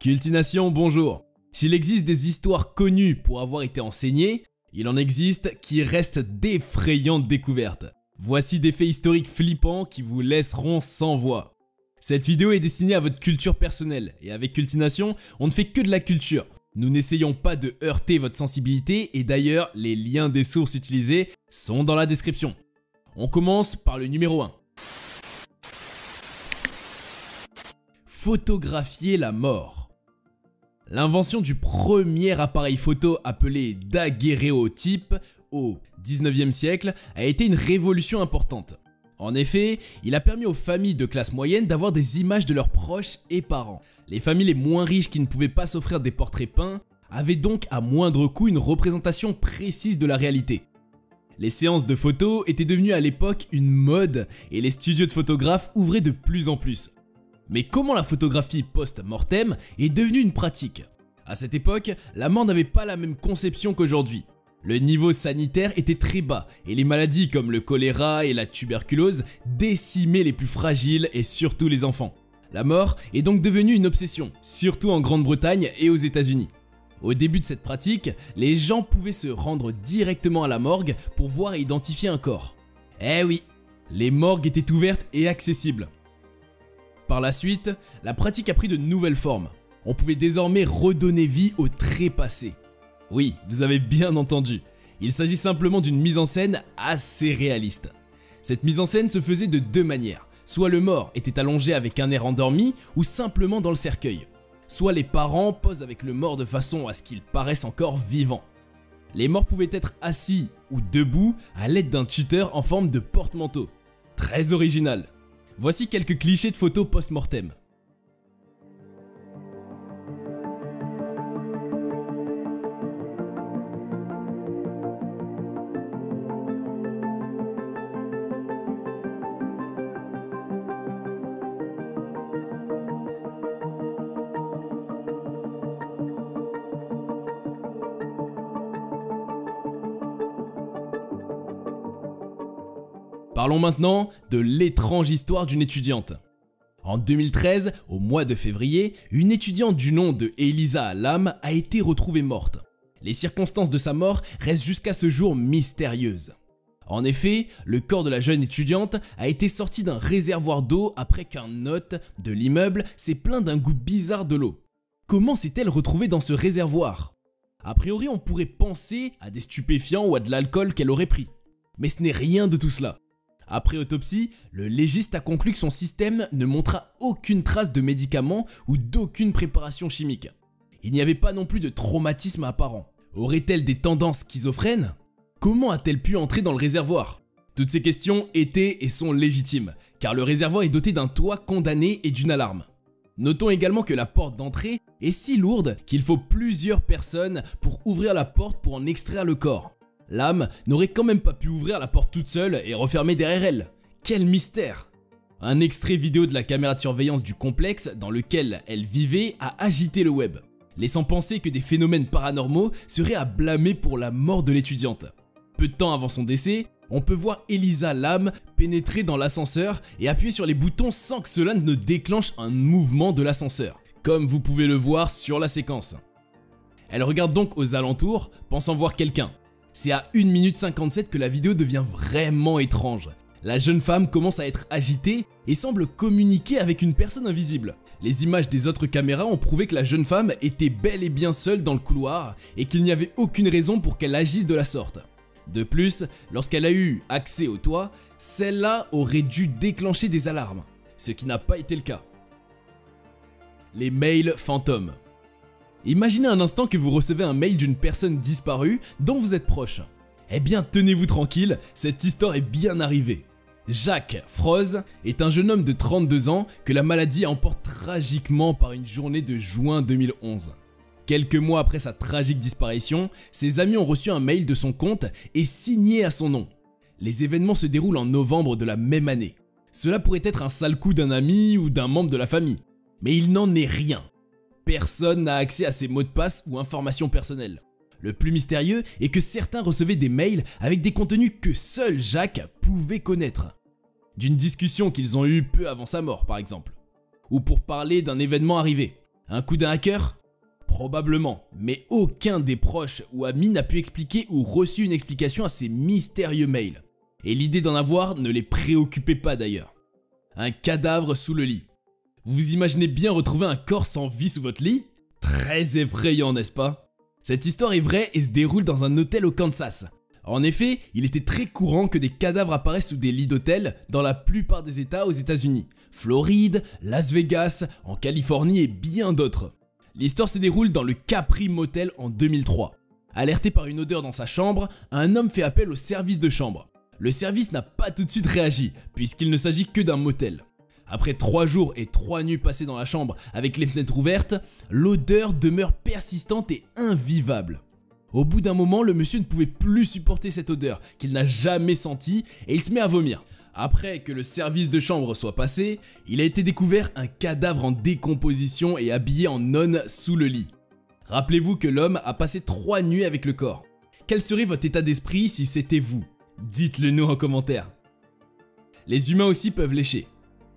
Cultination, bonjour. S'il existe des histoires connues pour avoir été enseignées, il en existe qui restent d'effrayantes découvertes. Voici des faits historiques flippants qui vous laisseront sans voix. Cette vidéo est destinée à votre culture personnelle et avec Cultination, on ne fait que de la culture. Nous n'essayons pas de heurter votre sensibilité et d'ailleurs, les liens des sources utilisées sont dans la description. On commence par le numéro 1. Photographier la mort. L'invention du premier appareil photo appelé daguerréotype au 19e siècle a été une révolution importante. En effet, il a permis aux familles de classe moyenne d'avoir des images de leurs proches et parents. Les familles les moins riches qui ne pouvaient pas s'offrir des portraits peints avaient donc à moindre coût une représentation précise de la réalité. Les séances de photos étaient devenues à l'époque une mode et les studios de photographes ouvraient de plus en plus. Mais comment la photographie post-mortem est devenue une pratique? À cette époque, la mort n'avait pas la même conception qu'aujourd'hui. Le niveau sanitaire était très bas et les maladies comme le choléra et la tuberculose décimaient les plus fragiles et surtout les enfants. La mort est donc devenue une obsession, surtout en Grande-Bretagne et aux États-Unis. Au début de cette pratique, les gens pouvaient se rendre directement à la morgue pour voir et identifier un corps. Eh oui, les morgues étaient ouvertes et accessibles. Par la suite, la pratique a pris de nouvelles formes. On pouvait désormais redonner vie aux trépassés. Oui, vous avez bien entendu. Il s'agit simplement d'une mise en scène assez réaliste. Cette mise en scène se faisait de deux manières. Soit le mort était allongé avec un air endormi ou simplement dans le cercueil. Soit les parents posent avec le mort de façon à ce qu'il paraisse encore vivant. Les morts pouvaient être assis ou debout à l'aide d'un tuteur en forme de porte-manteau. Très original. Voici quelques clichés de photos post-mortem. Parlons maintenant de l'étrange histoire d'une étudiante. En 2013, au mois de février, une étudiante du nom de Elisa Lam a été retrouvée morte. Les circonstances de sa mort restent jusqu'à ce jour mystérieuses. En effet, le corps de la jeune étudiante a été sorti d'un réservoir d'eau après qu'un hôte de l'immeuble s'est plaint d'un goût bizarre de l'eau. Comment s'est-elle retrouvée dans ce réservoir? A priori, on pourrait penser à des stupéfiants ou à de l'alcool qu'elle aurait pris. Mais ce n'est rien de tout cela. Après autopsie, le légiste a conclu que son système ne montra aucune trace de médicaments ou d'aucune préparation chimique. Il n'y avait pas non plus de traumatisme apparent. Aurait-elle des tendances schizophrènes? Comment a-t-elle pu entrer dans le réservoir? Toutes ces questions étaient et sont légitimes, car le réservoir est doté d'un toit condamné et d'une alarme. Notons également que la porte d'entrée est si lourde qu'il faut plusieurs personnes pour ouvrir la porte pour en extraire le corps. L'âme n'aurait quand même pas pu ouvrir la porte toute seule et refermer derrière elle. Quel mystère! Un extrait vidéo de la caméra de surveillance du complexe dans lequel elle vivait a agité le web, laissant penser que des phénomènes paranormaux seraient à blâmer pour la mort de l'étudiante. Peu de temps avant son décès, on peut voir Elisa Lam pénétrer dans l'ascenseur et appuyer sur les boutons sans que cela ne déclenche un mouvement de l'ascenseur, comme vous pouvez le voir sur la séquence. Elle regarde donc aux alentours, pensant voir quelqu'un. C'est à 1 minute 57 que la vidéo devient vraiment étrange. La jeune femme commence à être agitée et semble communiquer avec une personne invisible. Les images des autres caméras ont prouvé que la jeune femme était bel et bien seule dans le couloir et qu'il n'y avait aucune raison pour qu'elle agisse de la sorte. De plus, lorsqu'elle a eu accès au toit, celle-là aurait dû déclencher des alarmes, ce qui n'a pas été le cas. Les mails fantômes. Imaginez un instant que vous recevez un mail d'une personne disparue dont vous êtes proche. Eh bien, tenez-vous tranquille, cette histoire est bien arrivée. Jacques Froze est un jeune homme de 32 ans que la maladie emporte tragiquement par une journée de juin 2011. Quelques mois après sa tragique disparition, ses amis ont reçu un mail de son compte et signé à son nom. Les événements se déroulent en novembre de la même année. Cela pourrait être un sale coup d'un ami ou d'un membre de la famille. Mais il n'en est rien. Personne n'a accès à ses mots de passe ou informations personnelles. Le plus mystérieux est que certains recevaient des mails avec des contenus que seul Jacques pouvait connaître. D'une discussion qu'ils ont eue peu avant sa mort par exemple. Ou pour parler d'un événement arrivé. Un coup d'un hacker? Probablement, mais aucun des proches ou amis n'a pu expliquer ou reçu une explication à ces mystérieux mails. Et l'idée d'en avoir ne les préoccupait pas d'ailleurs. Un cadavre sous le lit. Vous vous imaginez bien retrouver un corps sans vie sous votre lit? Très effrayant, n'est-ce pas? Cette histoire est vraie et se déroule dans un hôtel au Kansas. En effet, il était très courant que des cadavres apparaissent sous des lits d'hôtel dans la plupart des États aux États-Unis. Floride, Las Vegas, en Californie et bien d'autres. L'histoire se déroule dans le Capri Motel en 2003. Alerté par une odeur dans sa chambre, un homme fait appel au service de chambre. Le service n'a pas tout de suite réagi, puisqu'il ne s'agit que d'un motel. Après 3 jours et 3 nuits passées dans la chambre avec les fenêtres ouvertes, l'odeur demeure persistante et invivable. Au bout d'un moment, le monsieur ne pouvait plus supporter cette odeur qu'il n'a jamais sentie et il se met à vomir. Après que le service de chambre soit passé, il a été découvert un cadavre en décomposition et habillé en nonne sous le lit. Rappelez-vous que l'homme a passé 3 nuits avec le corps. Quel serait votre état d'esprit si c'était vous? Dites-le nous en commentaire. Les humains aussi peuvent lécher.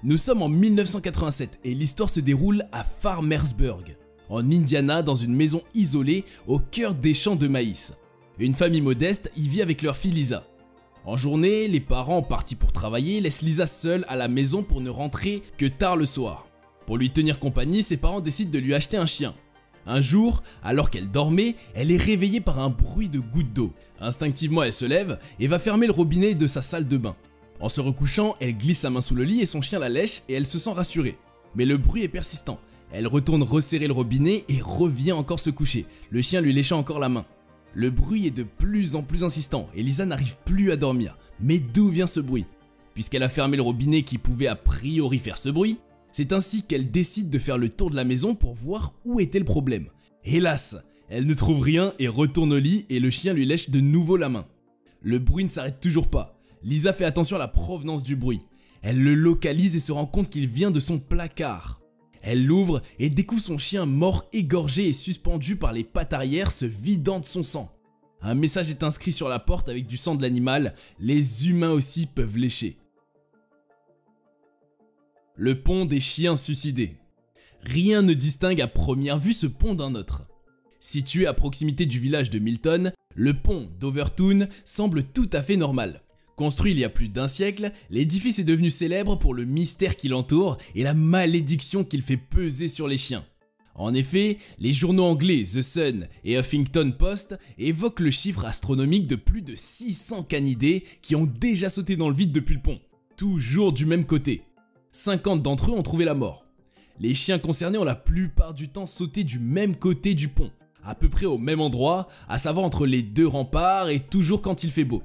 Nous sommes en 1987 et l'histoire se déroule à Farmersburg, en Indiana, dans une maison isolée au cœur des champs de maïs. Une famille modeste y vit avec leur fille Lisa. En journée, les parents partis pour travailler laissent Lisa seule à la maison pour ne rentrer que tard le soir. Pour lui tenir compagnie, ses parents décident de lui acheter un chien. Un jour, alors qu'elle dormait, elle est réveillée par un bruit de gouttes d'eau. Instinctivement, elle se lève et va fermer le robinet de sa salle de bain. En se recouchant, elle glisse sa main sous le lit et son chien la lèche et elle se sent rassurée. Mais le bruit est persistant. Elle retourne resserrer le robinet et revient encore se coucher, le chien lui léchant encore la main. Le bruit est de plus en plus insistant et Lisa n'arrive plus à dormir. Mais d'où vient ce bruit? Puisqu'elle a fermé le robinet qui pouvait a priori faire ce bruit, c'est ainsi qu'elle décide de faire le tour de la maison pour voir où était le problème. Hélas, elle ne trouve rien et retourne au lit et le chien lui lèche de nouveau la main. Le bruit ne s'arrête toujours pas. Lisa fait attention à la provenance du bruit. Elle le localise et se rend compte qu'il vient de son placard. Elle l'ouvre et découvre son chien mort égorgé et suspendu par les pattes arrière se vidant de son sang. Un message est inscrit sur la porte avec du sang de l'animal, les humains aussi peuvent lécher. Le pont des chiens suicidés. Rien ne distingue à première vue ce pont d'un autre. Situé à proximité du village de Milton, le pont d'Overtoun semble tout à fait normal. Construit il y a plus d'1 siècle, l'édifice est devenu célèbre pour le mystère qui l'entoure et la malédiction qu'il fait peser sur les chiens. En effet, les journaux anglais The Sun et Huffington Post évoquent le chiffre astronomique de plus de 600 canidés qui ont déjà sauté dans le vide depuis le pont, toujours du même côté. 50 d'entre eux ont trouvé la mort. Les chiens concernés ont la plupart du temps sauté du même côté du pont, à peu près au même endroit, à savoir entre les 2 remparts et toujours quand il fait beau.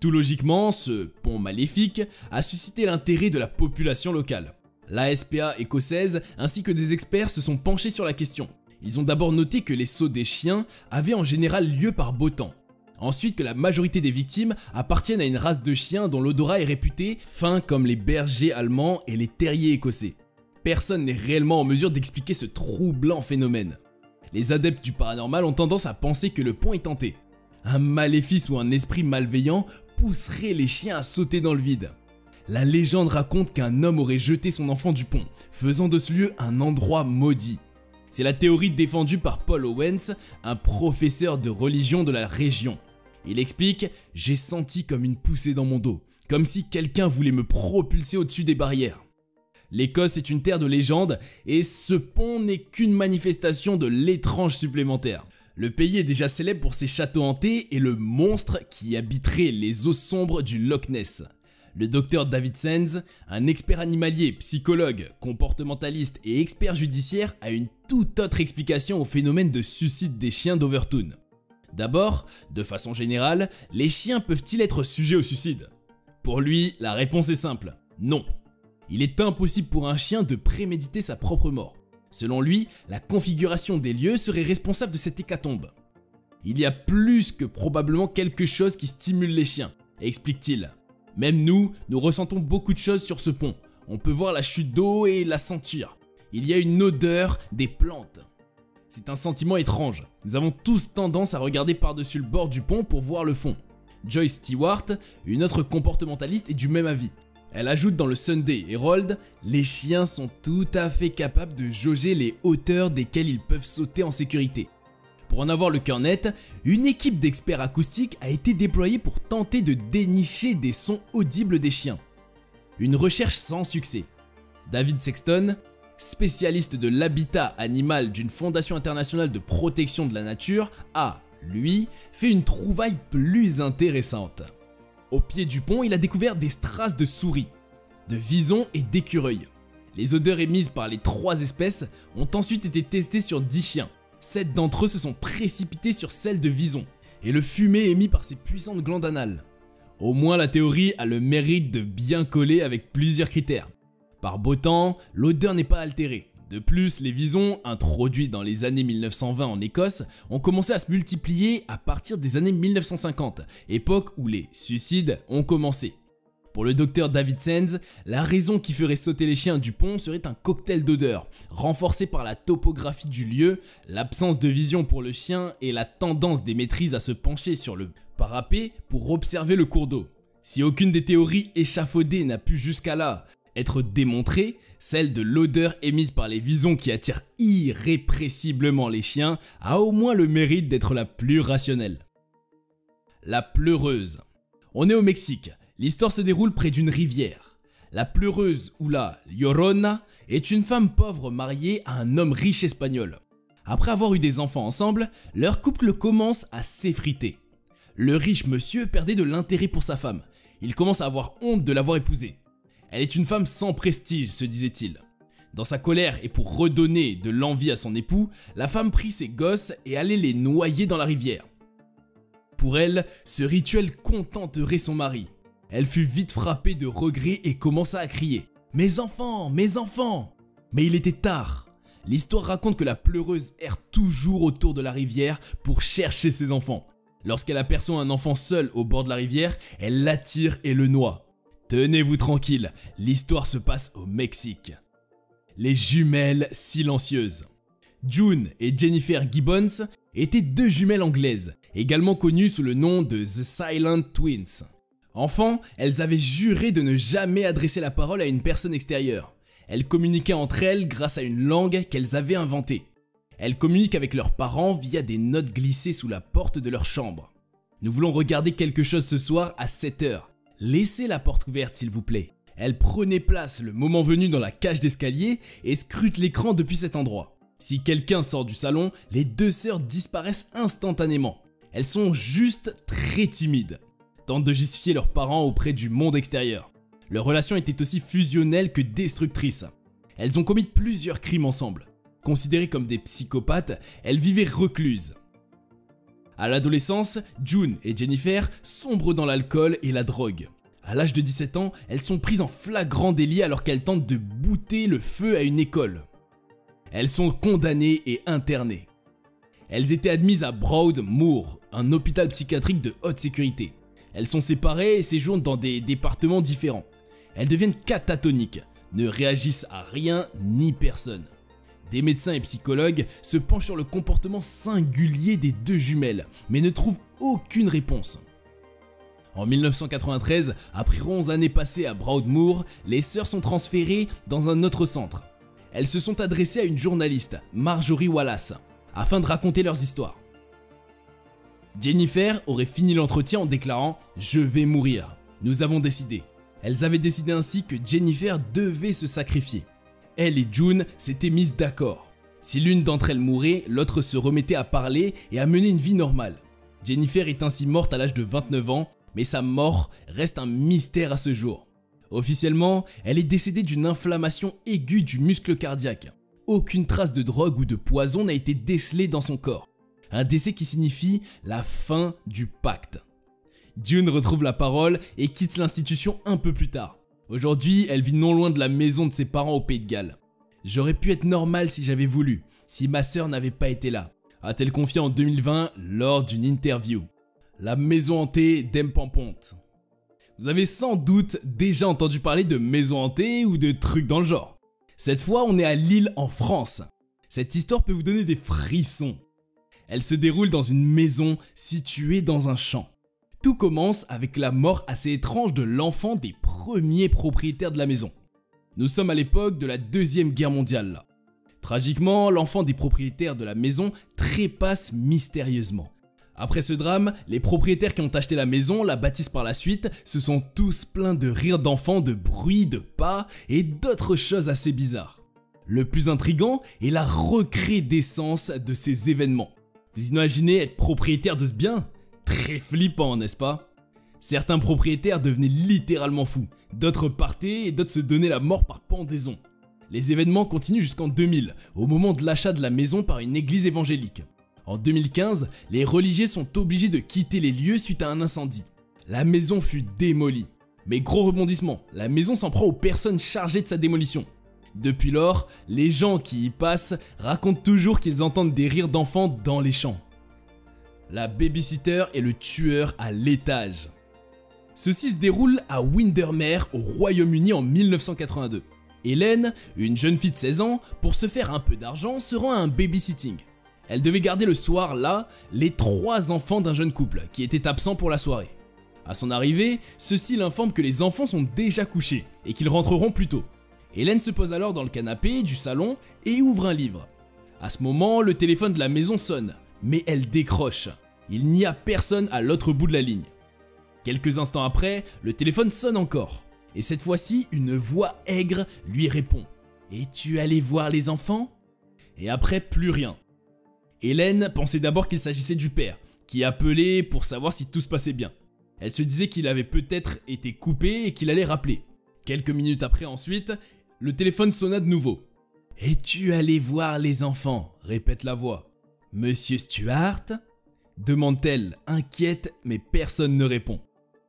Tout logiquement, ce pont maléfique a suscité l'intérêt de la population locale. La SPA écossaise ainsi que des experts se sont penchés sur la question. Ils ont d'abord noté que les sauts des chiens avaient en général lieu par beau temps. Ensuite que la majorité des victimes appartiennent à une race de chiens dont l'odorat est réputé fin comme les bergers allemands et les terriers écossais. Personne n'est réellement en mesure d'expliquer ce troublant phénomène. Les adeptes du paranormal ont tendance à penser que le pont est hanté. Un maléfice ou un esprit malveillant pousserait les chiens à sauter dans le vide. La légende raconte qu'un homme aurait jeté son enfant du pont, faisant de ce lieu un endroit maudit. C'est la théorie défendue par Paul Owens, un professeur de religion de la région. Il explique « J'ai senti comme une poussée dans mon dos, comme si quelqu'un voulait me propulser au-dessus des barrières. » L'Écosse est une terre de légende et ce pont n'est qu'une manifestation de l'étrange supplémentaire. Le pays est déjà célèbre pour ses châteaux hantés et le monstre qui habiterait les eaux sombres du Loch Ness. Le docteur David Sands, un expert animalier, psychologue, comportementaliste et expert judiciaire, a une toute autre explication au phénomène de suicide des chiens d'Overtoun. D'abord, de façon générale, les chiens peuvent-ils être sujets au suicide? Pour lui, la réponse est simple, non. Il est impossible pour un chien de préméditer sa propre mort. Selon lui, la configuration des lieux serait responsable de cette hécatombe. Il y a plus que probablement quelque chose qui stimule les chiens, explique-t-il. Même nous ressentons beaucoup de choses sur ce pont. On peut voir la chute d'eau et la sentir. Il y a une odeur des plantes. C'est un sentiment étrange. Nous avons tous tendance à regarder par-dessus le bord du pont pour voir le fond. Joyce Stewart, une autre comportementaliste, est du même avis. Elle ajoute dans le Sunday Herald, les chiens sont tout à fait capables de jauger les hauteurs desquelles ils peuvent sauter en sécurité. Pour en avoir le cœur net, une équipe d'experts acoustiques a été déployée pour tenter de dénicher des sons audibles des chiens. Une recherche sans succès. David Sexton, spécialiste de l'habitat animal d'une fondation internationale de protection de la nature, a, lui, fait une trouvaille plus intéressante. Au pied du pont, il a découvert des strass de souris, de visons et d'écureuils. Les odeurs émises par les 3 espèces ont ensuite été testées sur 10 chiens. 7 d'entre eux se sont précipités sur celle de vison, et le fumet émis par ces puissantes glandes anales. Au moins la théorie a le mérite de bien coller avec plusieurs critères. Par beau temps, l'odeur n'est pas altérée. De plus, les visons, introduits dans les années 1920 en Écosse, ont commencé à se multiplier à partir des années 1950, époque où les suicides ont commencé. Pour le docteur David Sands, la raison qui ferait sauter les chiens du pont serait un cocktail d'odeurs, renforcé par la topographie du lieu, l'absence de vision pour le chien et la tendance des maîtrises à se pencher sur le parapet pour observer le cours d'eau. Si aucune des théories échafaudées n'a pu jusqu'à là être démontrée, celle de l'odeur émise par les visons qui attirent irrépressiblement les chiens a au moins le mérite d'être la plus rationnelle. La pleureuse. On est au Mexique. L'histoire se déroule près d'une rivière. La pleureuse, ou la Llorona, est une femme pauvre mariée à un homme riche espagnol. Après avoir eu des enfants ensemble, leur couple commence à s'effriter. Le riche monsieur perdait de l'intérêt pour sa femme. Il commence à avoir honte de l'avoir épousée. Elle est une femme sans prestige, se disait-il. Dans sa colère et pour redonner de l'envie à son époux, la femme prit ses gosses et allait les noyer dans la rivière. Pour elle, ce rituel contenterait son mari. Elle fut vite frappée de regret et commença à crier « Mes enfants, mes enfants !» Mais il était tard. L'histoire raconte que la pleureuse erre toujours autour de la rivière pour chercher ses enfants. Lorsqu'elle aperçoit un enfant seul au bord de la rivière, elle l'attire et le noie. Tenez-vous tranquille, l'histoire se passe au Mexique. Les jumelles silencieuses. June et Jennifer Gibbons étaient 2 jumelles anglaises, également connues sous le nom de The Silent Twins. Enfants, elles avaient juré de ne jamais adresser la parole à une personne extérieure. Elles communiquaient entre elles grâce à une langue qu'elles avaient inventée. Elles communiquent avec leurs parents via des notes glissées sous la porte de leur chambre. Nous voulons regarder quelque chose ce soir à 7h. Laissez la porte ouverte s'il vous plaît. Elles prenaient place le moment venu dans la cage d'escalier et scrutent l'écran depuis cet endroit. Si quelqu'un sort du salon, les 2 sœurs disparaissent instantanément. Elles sont juste très timides. Tentent de justifier leurs parents auprès du monde extérieur. Leur relation était aussi fusionnelle que destructrice. Elles ont commis plusieurs crimes ensemble. Considérées comme des psychopathes, elles vivaient recluses. À l'adolescence, June et Jennifer sombrent dans l'alcool et la drogue. À l'âge de 17 ans, elles sont prises en flagrant délit alors qu'elles tentent de bouter le feu à une école. Elles sont condamnées et internées. Elles étaient admises à Broadmoor, un hôpital psychiatrique de haute sécurité. Elles sont séparées et séjournent dans des départements différents. Elles deviennent catatoniques, ne réagissent à rien ni personne. Des médecins et psychologues se penchent sur le comportement singulier des 2 jumelles, mais ne trouvent aucune réponse. En 1993, après 11 années passées à Broadmoor, les sœurs sont transférées dans un autre centre. Elles se sont adressées à une journaliste, Marjorie Wallace, afin de raconter leurs histoires. Jennifer aurait fini l'entretien en déclarant « Je vais mourir. Nous avons décidé ». Elles avaient décidé ainsi que Jennifer devait se sacrifier. Elle et June s'étaient mises d'accord. Si l'une d'entre elles mourait, l'autre se remettait à parler et à mener une vie normale. Jennifer est ainsi morte à l'âge de 29 ans, mais sa mort reste un mystère à ce jour. Officiellement, elle est décédée d'une inflammation aiguë du muscle cardiaque. Aucune trace de drogue ou de poison n'a été décelée dans son corps. Un décès qui signifie la fin du pacte. June retrouve la parole et quitte l'institution un peu plus tard. Aujourd'hui, elle vit non loin de la maison de ses parents au Pays de Galles. J'aurais pu être normal si j'avais voulu, si ma sœur n'avait pas été là, a-t-elle confié en 2020 lors d'une interview. La maison hantée d'Empempont. Vous avez sans doute déjà entendu parler de maisons hantées ou de trucs dans le genre. Cette fois, on est à Lille en France. Cette histoire peut vous donner des frissons. Elle se déroule dans une maison située dans un champ. Tout commence avec la mort assez étrange de l'enfant des premiers propriétaires de la maison. Nous sommes à l'époque de la Deuxième Guerre mondiale là. Tragiquement, l'enfant des propriétaires de la maison trépasse mystérieusement. Après ce drame, les propriétaires qui ont acheté la maison la bâtissent par la suite, se sont tous pleins de rires d'enfants, de bruits, de pas et d'autres choses assez bizarres. Le plus intriguant est la recrudescence de ces événements. Vous imaginez être propriétaire de ce bien? Très flippant, n'est-ce pas? Certains propriétaires devenaient littéralement fous, d'autres partaient et d'autres se donnaient la mort par pendaison. Les événements continuent jusqu'en 2000, au moment de l'achat de la maison par une église évangélique. En 2015, les religieux sont obligés de quitter les lieux suite à un incendie. La maison fut démolie. Mais gros rebondissement, la maison s'en prend aux personnes chargées de sa démolition. Depuis lors, les gens qui y passent racontent toujours qu'ils entendent des rires d'enfants dans les champs. La babysitter et le tueur à l'étage. Ceci se déroule à Windermere au Royaume-Uni en 1982. Hélène, une jeune fille de 16 ans, pour se faire un peu d'argent, se rend à un babysitting. Elle devait garder le soir là les 3 enfants d'un jeune couple qui était absent pour la soirée. À son arrivée, ceux-ci l'informent que les enfants sont déjà couchés et qu'ils rentreront plus tôt. Hélène se pose alors dans le canapé du salon et ouvre un livre. À ce moment, le téléphone de la maison sonne, mais elle décroche. Il n'y a personne à l'autre bout de la ligne. Quelques instants après, le téléphone sonne encore. Et cette fois-ci, une voix aigre lui répond « Es-tu allé voir les enfants ?» Et après, plus rien. Hélène pensait d'abord qu'il s'agissait du père, qui appelait pour savoir si tout se passait bien. Elle se disait qu'il avait peut-être été coupé et qu'il allait rappeler. Quelques minutes après ensuite, le téléphone sonna de nouveau. « Es-tu allé voir les enfants ?» répète la voix. « Monsieur Stuart ?» demande-t-elle, inquiète, mais personne ne répond.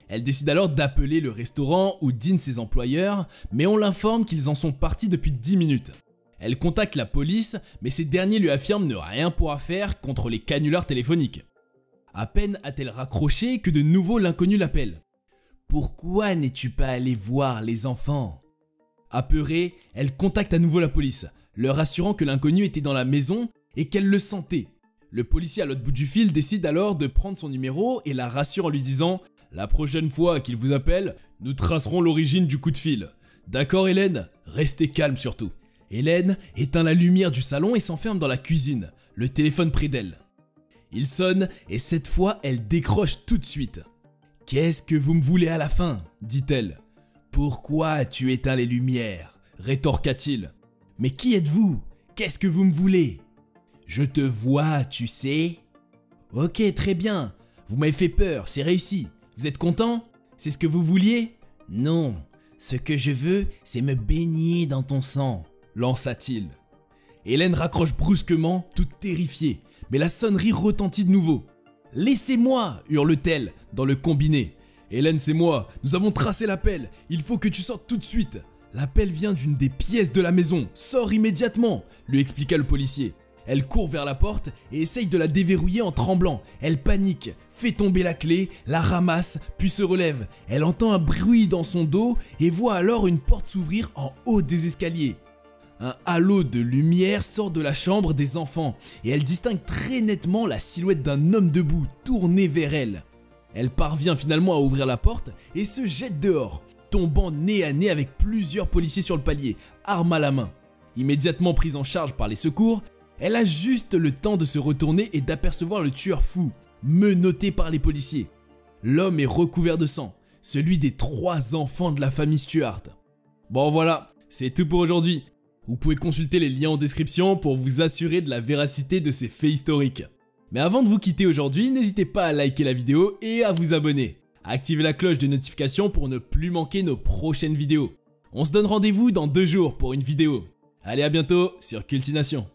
Elle décide alors d'appeler le restaurant où dînent ses employeurs, mais on l'informe qu'ils en sont partis depuis 10 minutes. Elle contacte la police, mais ces derniers lui affirment ne rien pouvoir faire contre les canulars téléphoniques. À peine a-t-elle raccroché que de nouveau l'inconnu l'appelle. « Pourquoi n'es-tu pas allé voir les enfants ?» Apeurée, elle contacte à nouveau la police, leur assurant que l'inconnu était dans la maison et qu'elle le sentait. Le policier à l'autre bout du fil décide alors de prendre son numéro et la rassure en lui disant « La prochaine fois qu'il vous appelle, nous tracerons l'origine du coup de fil. D'accord Hélène? Restez calme surtout. » Hélène éteint la lumière du salon et s'enferme dans la cuisine, le téléphone près d'elle. Il sonne et cette fois elle décroche tout de suite. « Qu'est-ce que vous me voulez à la fin ?» dit-elle. « Pourquoi as-tu éteint les lumières ?» rétorqua-t-il. « Mais qui êtes-vous? Qu'est-ce que vous me voulez ?»« Je te vois, tu sais. »« Ok, très bien. Vous m'avez fait peur, c'est réussi. Vous êtes content? C'est ce que vous vouliez? »« Non, ce que je veux, c'est me baigner dans ton sang. » lança-t-il. Hélène raccroche brusquement, toute terrifiée, mais la sonnerie retentit de nouveau. « Laissez-moi » hurle-t-elle dans le combiné. « Hélène, c'est moi, nous avons tracé l'appel, il faut que tu sortes tout de suite. L'appel vient d'une des pièces de la maison, sors immédiatement » lui expliqua le policier. Elle court vers la porte et essaye de la déverrouiller en tremblant. Elle panique, fait tomber la clé, la ramasse, puis se relève. Elle entend un bruit dans son dos et voit alors une porte s'ouvrir en haut des escaliers. Un halo de lumière sort de la chambre des enfants et elle distingue très nettement la silhouette d'un homme debout, tourné vers elle. Elle parvient finalement à ouvrir la porte et se jette dehors, tombant nez à nez avec plusieurs policiers sur le palier, arme à la main. Immédiatement prise en charge par les secours, elle a juste le temps de se retourner et d'apercevoir le tueur fou, menotté par les policiers. L'homme est recouvert de sang, celui des 3 enfants de la famille Stuart. Bon voilà, c'est tout pour aujourd'hui. Vous pouvez consulter les liens en description pour vous assurer de la véracité de ces faits historiques. Mais avant de vous quitter aujourd'hui, n'hésitez pas à liker la vidéo et à vous abonner. Activez la cloche de notification pour ne plus manquer nos prochaines vidéos. On se donne rendez-vous dans 2 jours pour une vidéo. Allez, à bientôt sur Cultination.